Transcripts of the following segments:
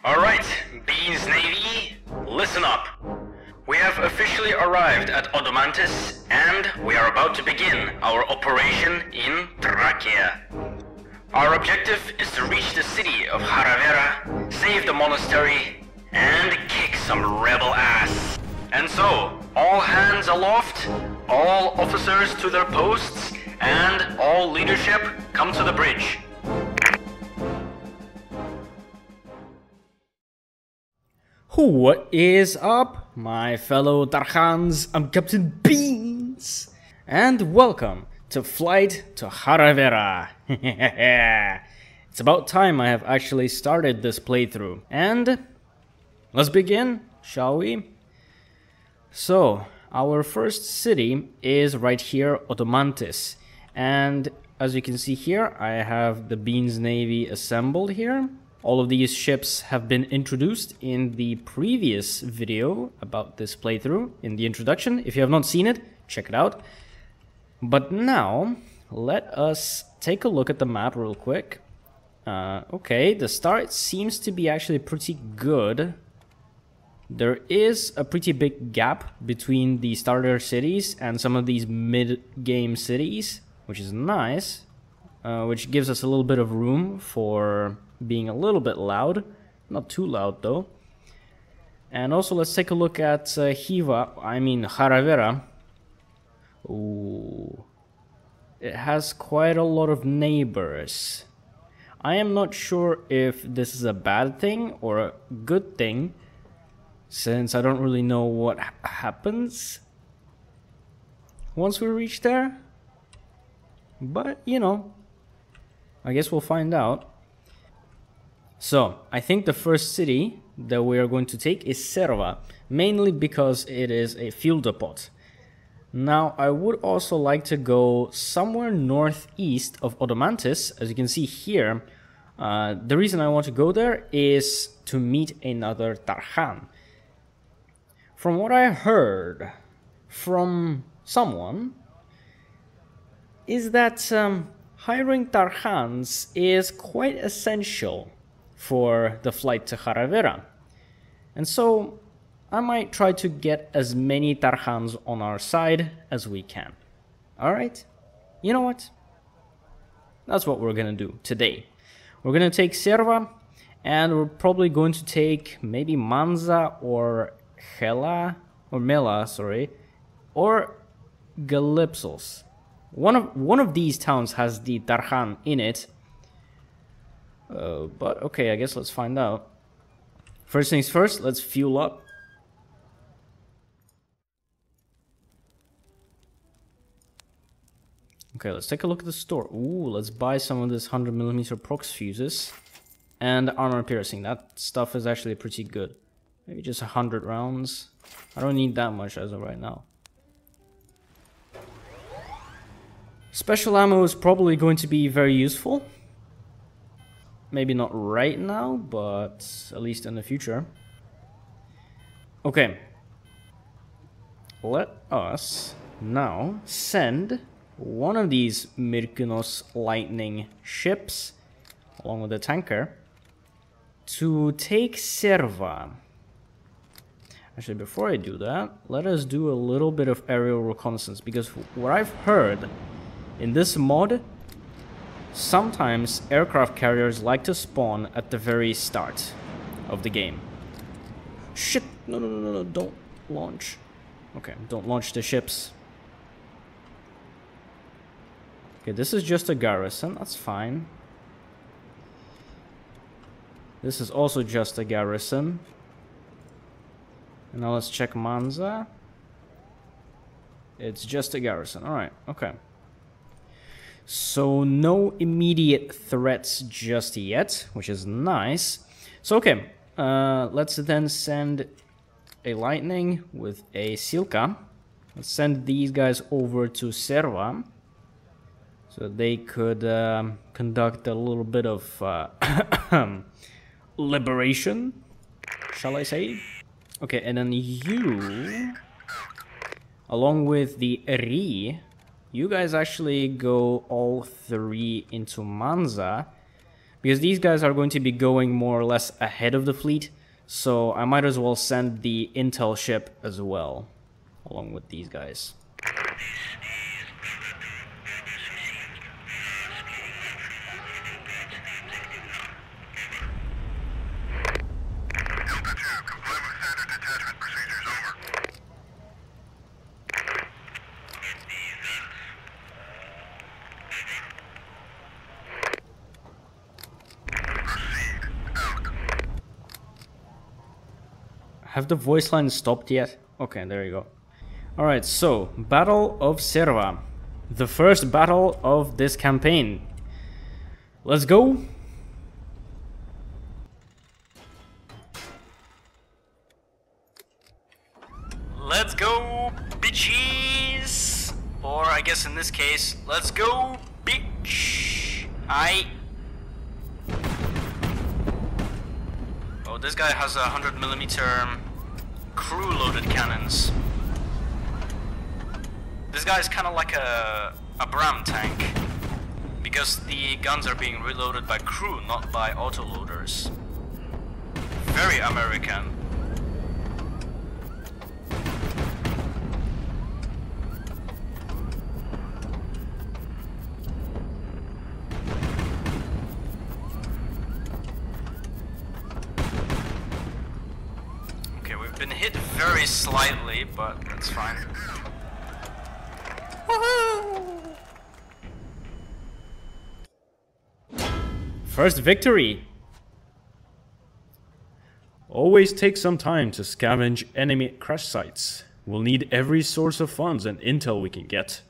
Alright, Beans Navy, listen up. We have officially arrived at Odomantice, and we are about to begin our operation in Thracia. Our objective is to reach the city of Hara Vera, save the monastery, and kick some rebel ass. And so, all hands aloft, all officers to their posts, and all leadership come to the bridge. What is up, my fellow Tarkhans? I'm Captain Beans, and welcome to Flight to Hara Vera. It's about time I have actually started this playthrough, and let's begin, shall we? So, our first city is right here, Odomantice, and as you can see here, I have the Beans Navy assembled here. All of these ships have been introduced in the previous video about this playthrough, in the introduction. If you have not seen it, check it out. But now, let us take a look at the map real quick. Okay, the start seems to be actually pretty good. There is a pretty big gap between the starter cities and some of these mid-game cities, which is nice, which gives us a little bit of room for being a little bit loud, not too loud though. And also let's take a look at Hara Vera. Ooh, it has quite a lot of neighbors. I am not sure if this is a bad thing or a good thing, since I don't really know what happens once we reach there. But, you know, I guess we'll find out. So, I think the first city that we are going to take is Serva, mainly because it is a fuel depot. Now, I would also like to go somewhere northeast of Odomantice. As you can see here, the reason I want to go there is to meet another Tarkhan. From what I heard from someone, is that hiring Tarkhans is quite essential for the flight to Hara Vera. And so I might try to get as many Tarkhans on our side as we can. Alright? You know what? That's what we're gonna do today. We're gonna take Serva, and we're probably going to take maybe Manza or Mela, or Galipsos. One of these towns has the Tarkhan in it. But okay, I guess let's find out. First things first, let's fuel up. Okay, let's take a look at the store. Ooh, let's buy some of this 100mm prox fuses. And armor piercing. That stuff is actually pretty good. Maybe just 100 rounds. I don't need that much as of right now. Special ammo is probably going to be very useful. Maybe not right now, but at least in the future. Okay. Let us now send one of these Myrkunos lightning ships, along with the tanker, to take Serva. Actually, before I do that, let us do a little bit of aerial reconnaissance, because what I've heard in this mod, sometimes aircraft carriers like to spawn at the very start of the game. Shit! No, don't launch. Okay, don't launch the ships. Okay, this is just a garrison, that's fine. This is also just a garrison. And now let's check Manza. It's just a garrison, alright, okay. So no immediate threats just yet, which is nice. So okay, let's then send a lightning with a Silka. Let's send these guys over to Serva, so they could conduct a little bit of liberation, shall I say. Okay, and then you, along with the Ri, you guys actually go all three into Manza, Because these guys are going to be going more or less ahead of the fleet, so I might as well send the intel ship as well, along with these guys. Have the voice lines stopped yet? Okay, there you go. Alright, so, Battle of Serva. The first battle of this campaign. Let's go! Let's go, bitches! Or I guess in this case, let's go, bitch! Oh, this guy has 100mm crew-loaded cannons. This guy is kind of like a Bram tank, because the guns are being reloaded by crew, not by autoloaders. Very American. Been hit very slightly, but that's fine. Woohoo! First victory! Always take some time to scavenge enemy crash sites. We'll need every source of funds and intel we can get.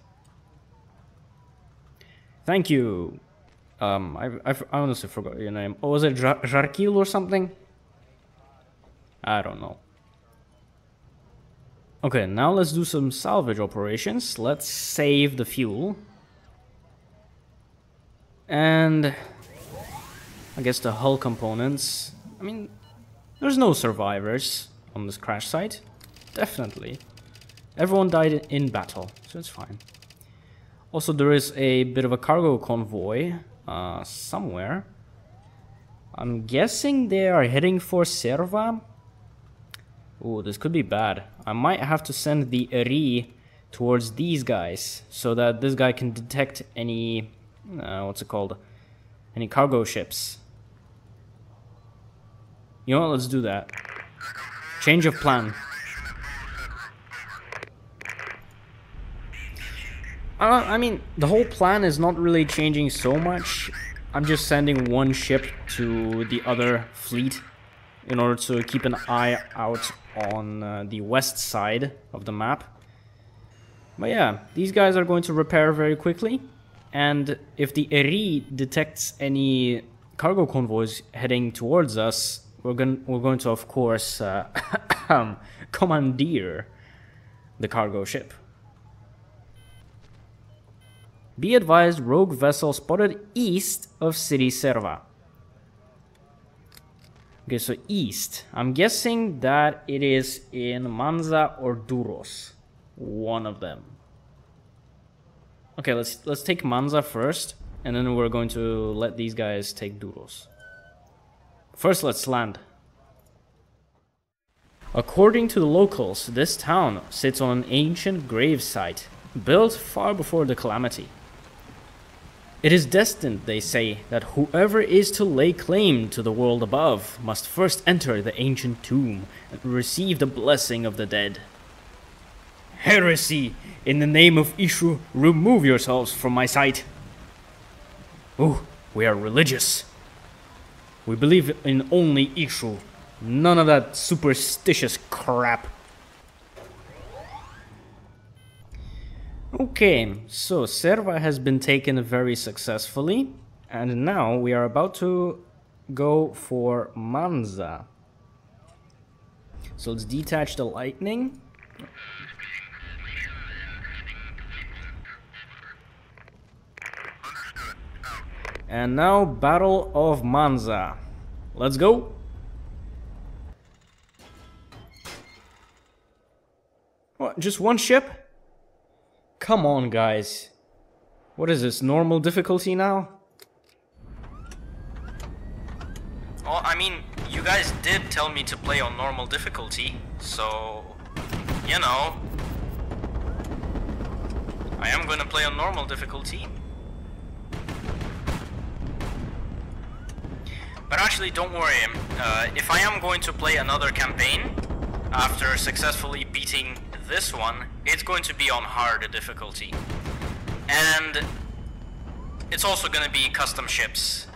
Thank you. I honestly forgot your name. Oh, was it Jarkil or something? I don't know. Okay, now let's do some salvage operations. Let's save the fuel. And I guess the hull components. I mean, there's no survivors on this crash site. Definitely. Everyone died in battle, so it's fine. Also, there is a bit of a cargo convoy somewhere. I'm guessing they are heading for Serva. Oh, this could be bad. I might have to send the Eri towards these guys so that this guy can detect any, what's it called? Any cargo ships. You know what, let's do that. Change of plan. I mean, the whole plan is not really changing so much. I'm just sending one ship to the other fleet in order to keep an eye out on the west side of the map. But yeah, these guys are going to repair very quickly, and if the Eri detects any cargo convoys heading towards us, we're going to of course commandeer the cargo ship. Be advised, rogue vessel spotted east of city Serva. Okay, so east. I'm guessing that it is in Manza or Durros. One of them. Okay, let's take Manza first, and then we're going to let these guys take Durros. First, let's land. According to the locals, this town sits on an ancient gravesite, built far before the calamity. It is destined, they say, that whoever is to lay claim to the world above must first enter the ancient tomb and receive the blessing of the dead. Heresy! In the name of Ishu, remove yourselves from my sight. Oh, we are religious. We believe in only Ishu. None of that superstitious crap. Okay, so Serva has been taken very successfully, and now we are about to go for Manza. So let's detach the lightning. And now, Battle of Manza. Let's go. What, just one ship? Come on, guys. What is this, normal difficulty now? mean, you guys did tell me to play on normal difficulty, so, you know, I am gonna play on normal difficulty. But actually, don't worry, if I am going to play another campaign, after successfully beating this one, it's going to be on hard difficulty. And it's also gonna be custom ships.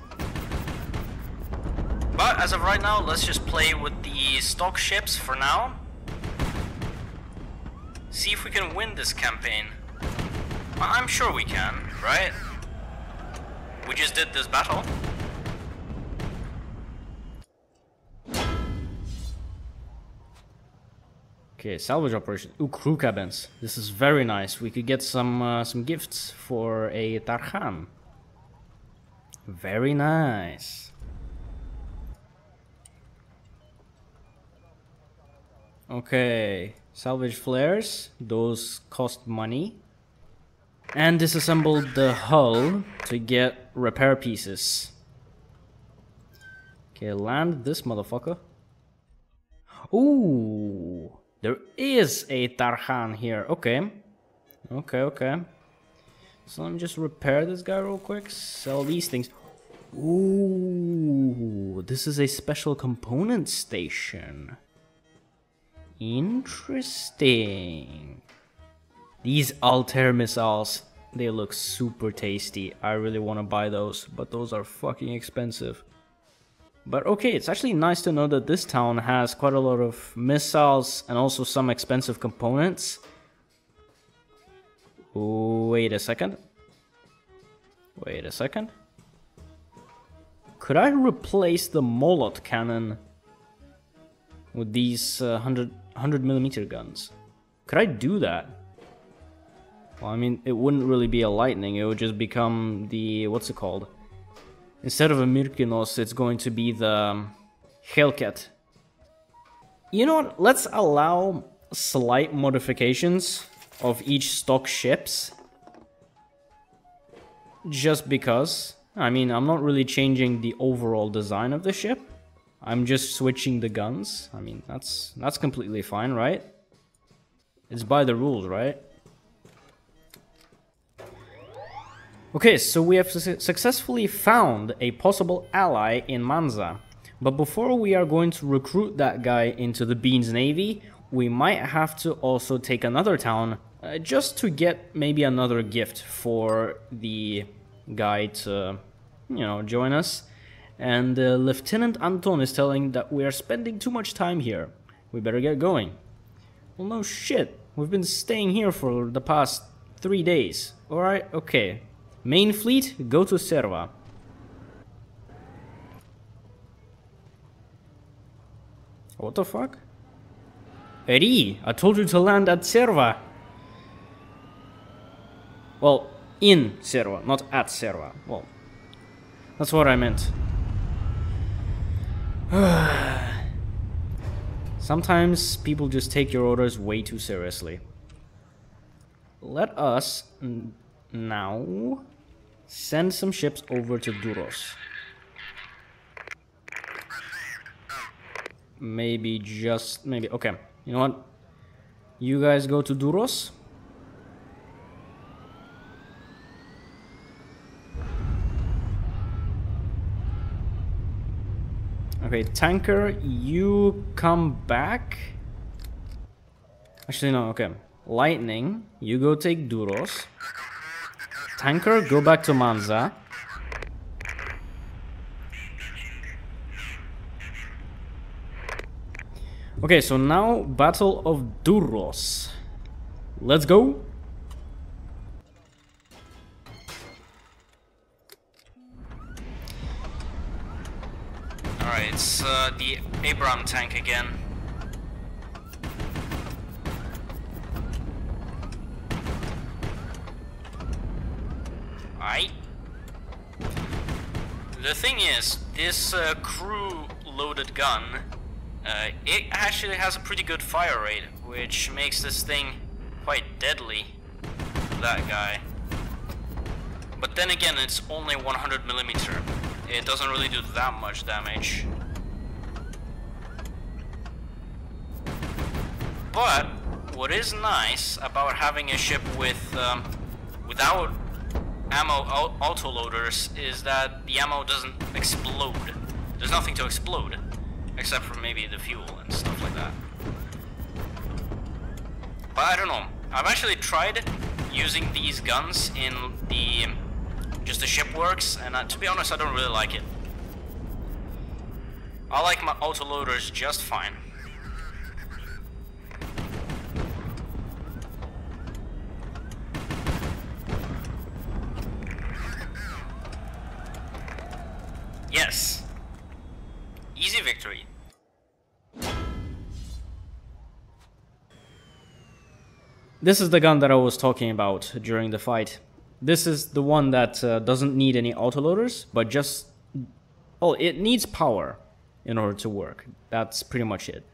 But as of right now, let's just play with the stock ships for now. See if we can win this campaign. I'm sure we can, right? We just did this battle. Okay, salvage operation. Ooh, crew cabins. This is very nice. We could get some gifts for a Tarhan. Very nice. Okay, salvage flares. Those cost money. And disassemble the hull to get repair pieces. Okay, land this motherfucker. Ooh. There is a Tarhan here. Okay. Okay. So let me just repair this guy real quick. Sell these things. Ooh. This is a special component station. Interesting. These Altair missiles, they look super tasty. I really want to buy those, but those are fucking expensive. But okay, it's actually nice to know that this town has quite a lot of missiles and also some expensive components. Wait a second. Could I replace the Molot cannon with these 100mm guns? Could I do that? Well, I mean, it wouldn't really be a lightning, it would just become the... what's it called? Instead of a Myrkinos, it's going to be the Hellcat. You know what? Let's allow slight modifications of each stock ships. Just because. I mean, I'm not really changing the overall design of the ship. I'm just switching the guns. I mean, that's completely fine, right? It's by the rules, right? Okay, so we have successfully found a possible ally in Manza. But before we are going to recruit that guy into the Beans Navy, we might have to also take another town just to get maybe another gift for the guy to, you know, join us. And Lieutenant Anton is telling that we are spending too much time here. We better get going. Well, no shit. We've been staying here for the past 3 days. Alright, okay. Main fleet, go to Serva. What the fuck? Eri, I told you to land at Serva. Well, in Serva, not at Serva. Well, that's what I meant. Sometimes people just take your orders way too seriously. Let us now send some ships over to Durros. Maybe okay, you know what? You guys go to Durros. Okay, tanker, you come back. Actually, no, okay. Lightning, you go take Durros. Tanker, go back to Manza. Okay, so now Battle of Durros. Let's go. Alright, it's the Abraham tank again. The thing is, this crew-loaded gun, it actually has a pretty good fire rate, which makes this thing quite deadly, that guy. But then again, it's only 100mm. It doesn't really do that much damage. But what is nice about having a ship with without ammo autoloaders is that the ammo doesn't explode. There's nothing to explode, except for maybe the fuel and stuff like that. But I don't know. I've actually tried using these guns in the just the ship works, and to be honest, I don't really like it. I like my autoloaders just fine. Yes. Easy victory. This is the gun that I was talking about during the fight. This is the one that doesn't need any autoloaders, but just... oh, it needs power in order to work. That's pretty much it.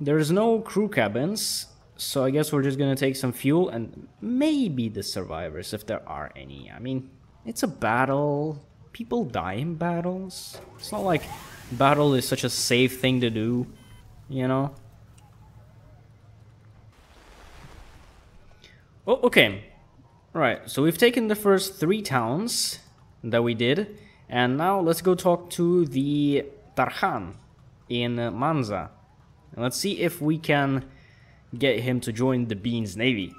There's no crew cabins, so I guess we're just gonna take some fuel and maybe the survivors, if there are any. I mean, it's a battle. People die in battles. It's not like battle is such a safe thing to do, you know? Oh, okay. Right, so we've taken the first 3 towns that we did, and now let's go talk to the Tarhan in Manza. And let's see if we can get him to join the Bean's Navy.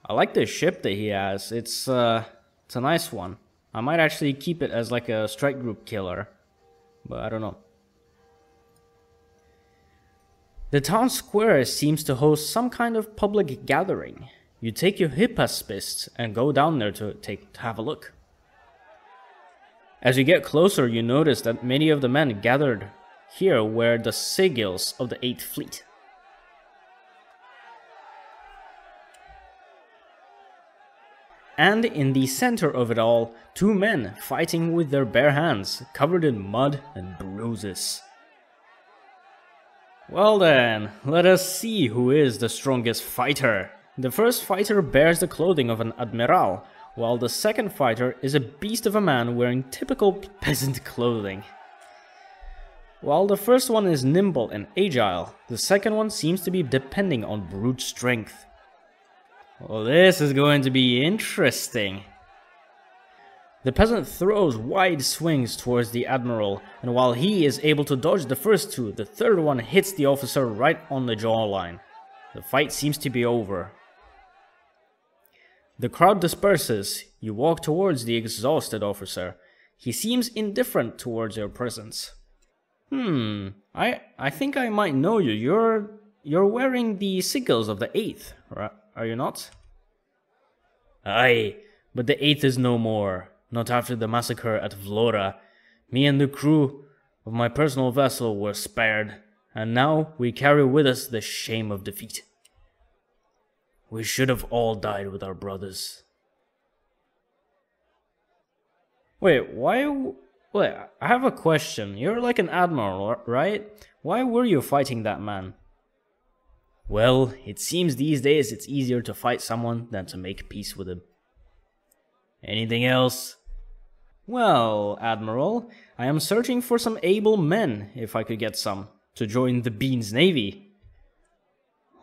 I like the ship that he has. It's a nice one. I might actually keep it as like a strike group killer, but I don't know. The town square seems to host some kind of public gathering. You take your hippospist and go down there to have a look. As you get closer, you notice that many of the men gathered here wear the sigils of the 8th Fleet. And in the center of it all, 2 men fighting with their bare hands, covered in mud and bruises. Well then, let us see who is the strongest fighter. The first fighter bears the clothing of an admiral, while the second fighter is a beast of a man wearing typical peasant clothing. While the first one is nimble and agile, the second one seems to be depending on brute strength. Well, this is going to be interesting. The peasant throws wide swings towards the admiral, and while he is able to dodge the first 2, the third one hits the officer right on the jawline. The fight seems to be over. The crowd disperses. You walk towards the exhausted officer. He seems indifferent towards your presence. I think I might know you. You're wearing the sigils of the 8th, are you not? Aye, but the 8th is no more. Not after the massacre at Vlora. Me and the crew of my personal vessel were spared, and now we carry with us the shame of defeat. We should have all died with our brothers. Wait, wait, I have a question. You're like an admiral, right? Why were you fighting that man? Well, it seems these days it's easier to fight someone than to make peace with him. Anything else? Well, Admiral, I am searching for some able men, if I could get some, to join the Bean's Navy.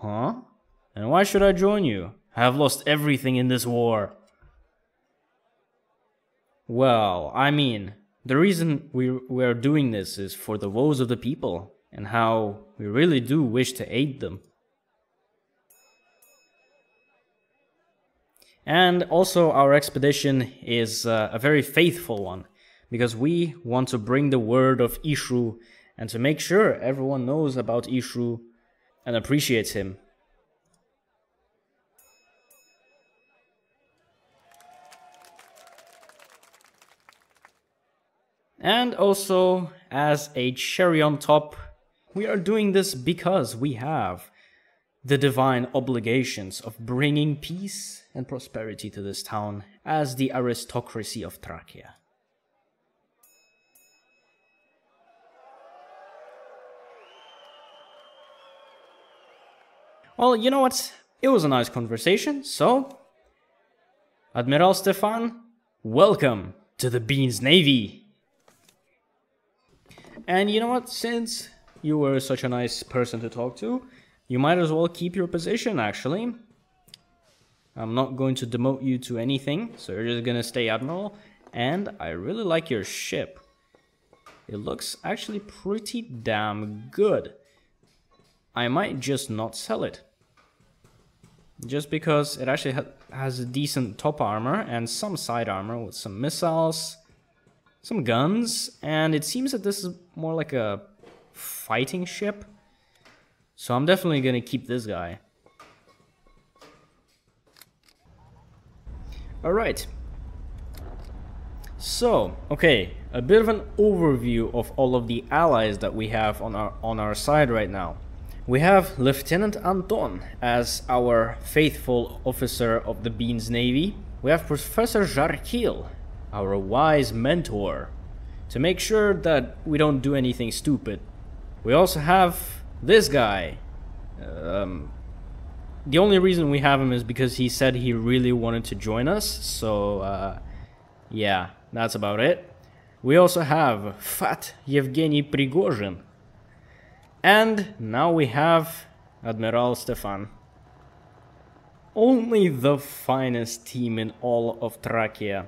Huh? And why should I join you? I have lost everything in this war. Well, I mean, the reason we're doing this is for the woes of the people, and how we really do wish to aid them. And also our expedition is a very faithful one, because we want to bring the word of Ishru and to make sure everyone knows about Ishru and appreciates him. And also, as a cherry on top, we are doing this because we have the divine obligations of bringing peace and prosperity to this town as the aristocracy of Thracia. Well, you know what? It was a nice conversation, so... Admiral Stefan, welcome to the Bean's Navy! And you know what? Since you were such a nice person to talk to, you might as well keep your position, actually. I'm not going to demote you to anything, so you're just gonna stay Admiral. And I really like your ship. It looks actually pretty damn good. I might just not sell it. Just because it actually has a decent top armor and some side armor with some missiles, some guns, and it seems that this is more like a fighting ship. So I'm definitely gonna keep this guy. Alright. So, okay, a bit of an overview of all of the allies that we have on our side right now. We have Lieutenant Anton as our faithful officer of the Beans Navy. We have Professor Jarkil, our wise mentor, to make sure that we don't do anything stupid. We also have this guy. The only reason we have him is because he said he really wanted to join us, so yeah, that's about it. We also have Fat Yevgeny Prigozhin. And now we have Admiral Stefan. Only the finest team in all of Thracia.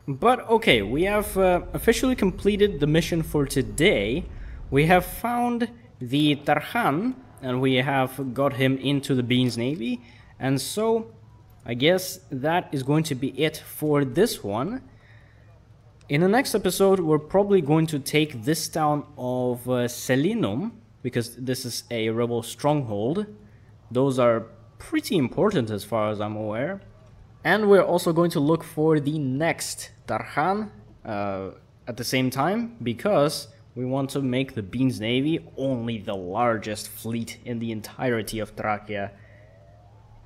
But okay, we have officially completed the mission for today. We have found the Tarhan, and we have got him into the Beans Navy. And so, I guess that is going to be it for this one. In the next episode, we're probably going to take this town of Selinum, because this is a rebel stronghold. Those are pretty important as far as I'm aware. And we're also going to look for the next Tarhan at the same time, because we want to make the Beans Navy only the largest fleet in the entirety of Thracia.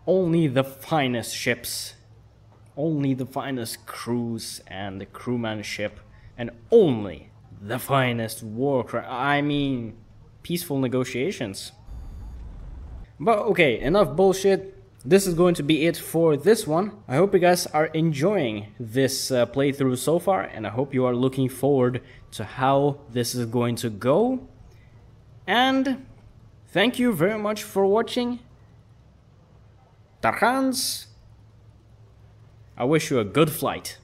Only the finest ships, only the finest crews and crewmanship, and only the finest peaceful negotiations. But okay, enough bullshit. This is going to be it for this one. I hope you guys are enjoying this playthrough so far, and I hope you are looking forward to how this is going to go. And thank you very much for watching. Tarhans, I wish you a good flight.